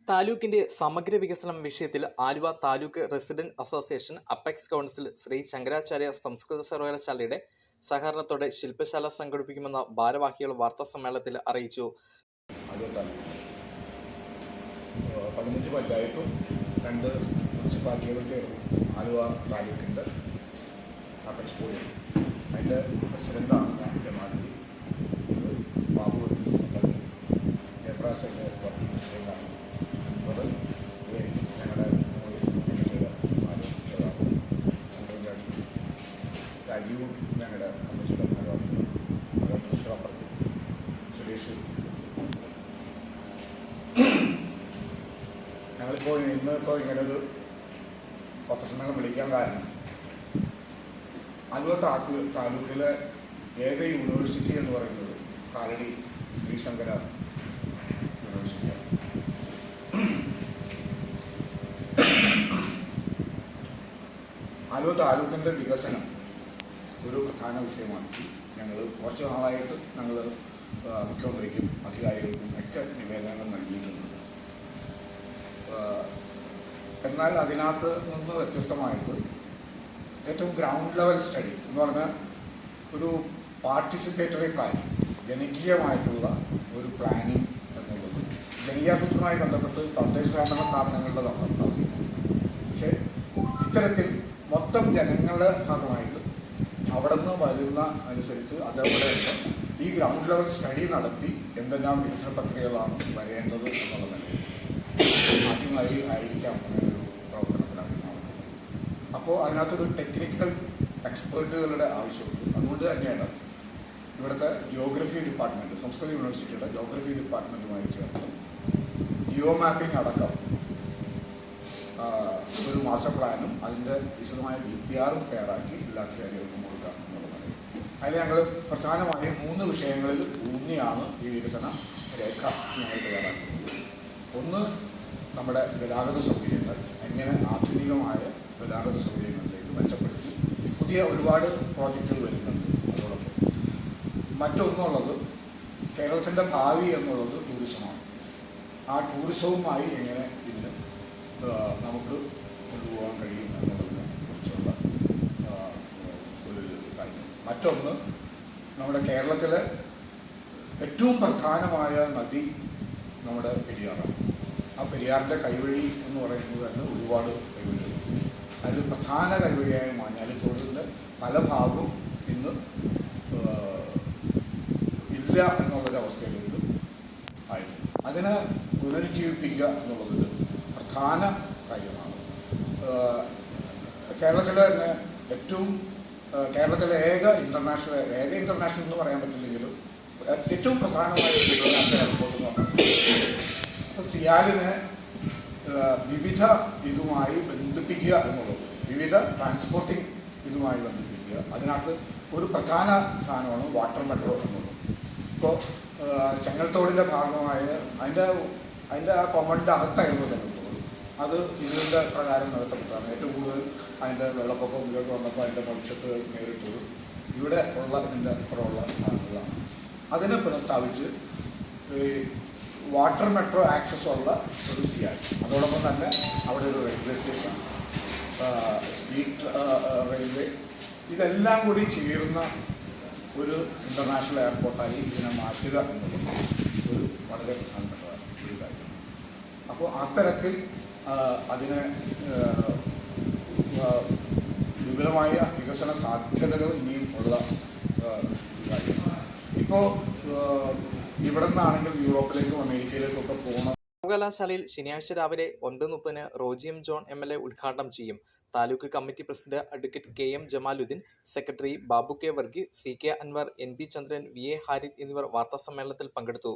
താലൂക്കിന്റെ സമഗ്ര വികസനം വിഷയത്തിൽ Aluva taluk resident association apex council Shri Shankaracharya സംസ്കൃത സർവകലാശാലയുടെ സഹകരണത്തോടെ ശില്പശാല സംഘടിപ്പിക്കുമെന്ന് ഭാരവാഹികൾ വാർത്താസമ്മേളനത്തിൽ അറിയിച്ചു. 15 പഞ്ചായത്തും 2 മുനിസിപ്പാലിറ്റികളും ചേർന്ന് ആലുവ താലൂക്കിൻ്റെ അപ്പെക്സ് കൂടി അതിൻ്റെ പ്രസിഡൻ്റാണ് ഞാൻ ജമാലി ബാബു ജയപ്രാസിൻ്റെ വർക്കിംഗ് പ്രസിഡൻ്റാണ്. അത് ഞങ്ങളുടെ രാജീവും ഞങ്ങളുടെ കമ്മിറ്റിയുടെ ഭാരവാഹികളും സുരേഷ്. ഞങ്ങളിപ്പോൾ ഇന്നിപ്പോൾ ഇങ്ങനൊരു പത്രസമ്മേളനം വിളിക്കാൻ കാരണം ആലുവ താലൂക്കിലെ ഏക യൂണിവേഴ്സിറ്റി എന്ന് പറയുന്നത് കാലടി ശ്രീശങ്കര യൂണിവേഴ്സിറ്റിയാണ്. ആലുവ താലൂക്കിൻ്റെ വികസനം ഒരു പ്രധാന വിഷയമാക്കി ഞങ്ങൾ കുറച്ച് നാളായിട്ട് ഞങ്ങൾ മുഖ്യമന്ത്രിക്കും അധികാരികൾക്കും ഒക്കെ നിവേദനങ്ങൾ നൽകിയിട്ടുണ്ട്. എന്നാൽ അതിനകത്ത് നിന്ന് വ്യത്യസ്തമായിട്ട് ഏറ്റവും ഗ്രൗണ്ട് ലെവൽ സ്റ്റഡി എന്ന് പറഞ്ഞാൽ ഒരു പാർട്ടിസിപ്പേറ്ററി പ്ലാനിങ്, ജനകീയമായിട്ടുള്ള ഒരു പ്ലാനിങ് എന്നുള്ളത് ജനകീയാസൂത്രണവുമായി ബന്ധപ്പെട്ട് തദ്ദേശ സ്വയംഭരണ സ്ഥാപനങ്ങളുടെ നടത്താറുണ്ട്. പക്ഷേ ഇത്തരത്തിൽ മൊത്തം ജനങ്ങളുടെ ഭാഗമായിട്ട് അവിടെ നിന്ന് വരുന്ന അനുസരിച്ച് അതേപോലെ ഈ ഗ്രൗണ്ട് ലെവൽ സ്റ്റഡി നടത്തി എന്തെല്ലാം വികസന പ്രക്രിയകളാണ് വരേണ്ടത് എന്നുള്ളത് ആദ്യമായി ആയിരിക്കാം അങ്ങനൊരു പ്രവർത്തനത്തിലാണ് നടക്കുന്നത്. അപ്പോൾ അതിനകത്തൊരു ടെക്നിക്കൽ എക്സ്പേർട്ടുകളുടെ ആവശ്യമുണ്ട്. അതുകൊണ്ട് തന്നെയാണ് ഇവിടുത്തെ ജിയോഗ്രഫി ഡിപ്പാർട്ട്മെൻറ്റ്, സംസ്കൃത യൂണിവേഴ്സിറ്റിയുടെ ജിയോഗ്രഫി ഡിപ്പാർട്ട്മെൻറ്റുമായി ചേർന്ന് ജിയോ മാപ്പിംഗ് അടക്കം ഒരു മാസ്റ്റർ പ്ലാനും അതിൻ്റെ വിശദമായ DPR തയ്യാറാക്കി എല്ലാ അധികാരികൾക്കും കൊടുക്കാം എന്നുള്ളതാണ്. അതിൽ ഞങ്ങൾ പ്രധാനമായും 3 വിഷയങ്ങളിൽ ഊന്നിയാണ് ഈ വികസന രേഖ ഞങ്ങൾ തയ്യാറാക്കുന്നത്. ഒന്ന്, നമ്മുടെ ഗതാഗത സൗകര്യങ്ങൾ എങ്ങനെ ആധുനികമായ ഗതാഗത സൗകര്യങ്ങളിലേക്ക് മെച്ചപ്പെടുത്തി പുതിയ ഒരുപാട് പ്രോജക്റ്റുകൾ വരുന്നുണ്ട്. അതോടൊപ്പം മറ്റൊന്നുള്ളത് കേരളത്തിൻ്റെ ഭാവി എന്നുള്ളത് ടൂറിസമാണ്. ആ ടൂറിസവുമായി എങ്ങനെ ഇതിന് നമുക്ക് കൊണ്ടുപോകാൻ കഴിയും എന്നുള്ളതിനെ കുറിച്ചുള്ള ഒരു കാര്യം. മറ്റൊന്ന്, നമ്മുടെ കേരളത്തിലെ ഏറ്റവും പ്രധാനമായ നദി നമ്മുടെ പെരിയാറാണ്. ആ പെരിയാറിൻ്റെ കൈവഴി എന്ന് പറയുന്നത് തന്നെ ഒരുപാട് കൈവഴികളുണ്ട്. അതിൽ പ്രധാന കൈവഴിയായ മാഞ്ഞാലിത്തോടിൻ്റെ പല ഭാഗവും ഇന്ന് ഇല്ല എന്നുള്ളൊരവസ്ഥയിലേക്ക് ആയിരുന്നു. അതിനെ പുനരുജ്ജീവിപ്പിക്കുക എന്നുള്ളതൊരു പ്രധാന കാര്യമാണ്. കേരളത്തിലെ തന്നെ കേരളത്തിലെ ഏക ഇന്റർനാഷണൽ എന്ന് പറയാൻ പറ്റില്ലെങ്കിലും ഏറ്റവും പ്രധാനമായ ഇന്റർനാഷണൽ എയർപോർട്ട് എന്ന് പറഞ്ഞാൽ അപ്പോൾ സിയാലിനെ വിവിധ ഇതുമായി ബന്ധിപ്പിക്കുക എന്നുള്ളത്, വിവിധ ട്രാൻസ്പോർട്ടിംഗ് ഇതുമായി ബന്ധിപ്പിക്കുക. അതിനകത്ത് ഒരു പ്രധാന സാധനമാണ് വാട്ടർ മെട്രോ എന്നുള്ളത്. ഇപ്പോൾ ചെങ്ങൽത്തോടിൻ്റെ ഭാഗമായ അതിൻ്റെ ആ കോമ്പൗണ്ടിൻ്റെ അകത്തായിരുന്നു ചെങ്ങൽത്തോട്. അത് ഇതിൻ്റെ പ്രകാരം നടത്തപ്പെട്ടതാണ്. ഏറ്റവും കൂടുതൽ അതിൻ്റെ വെള്ളപ്പൊക്കം ഇതൊക്കെ വന്നപ്പോൾ അതിൻ്റെ ഭവിഷ്യത്ത് നേരിട്ടത് ഇവിടെ ഉള്ള ഇതിൻ്റെ അപ്പുറമുള്ള ഭാഗങ്ങളാണ്. അതിനെ പുനഃസ്ഥാപിച്ച് വാട്ടർ മെട്രോ ആക്സസ് ഉള്ള ഒരു സിയാൽ, അതോടൊപ്പം തന്നെ അവിടെ ഒരു റെയിൽവേ സ്റ്റേഷൻ, സ്പീഡ് റെയിൽവേ, ഇതെല്ലാം കൂടി ചേരുന്ന ഒരു ഇൻ്റർനാഷണൽ എയർപോർട്ടായി ഇതിനെ മാറ്റുക എന്നുള്ളത് ഒരു വളരെ പ്രധാനപ്പെട്ട ഒരു കാര്യം. അപ്പോൾ അത്തരത്തിൽ അതിന് വിപുലമായ വികസന സാധ്യതകൾ ഇനിയും ഉള്ള കാര്യമാണ്. ഇപ്പോൾ ഇവിടെ നിന്നാണെങ്കിൽ യൂറോപ്പിലേക്കും അമേരിക്കയിലേക്കൊക്കെ പോകണം. സർവകലാശാലയിൽ ശനിയാഴ്ച രാവിലെ 9:30 റോജി എം ജോൺ MLA ഉദ്ഘാടനം ചെയ്യും. Taluk committee president advocate KM Jamaluddin, secretary Babu K Varghese, CK Anwar, NP Chandran, VA Harith എന്നിവർ വാർത്താസമ്മേളനത്തിൽ പങ്കെടുത്തു.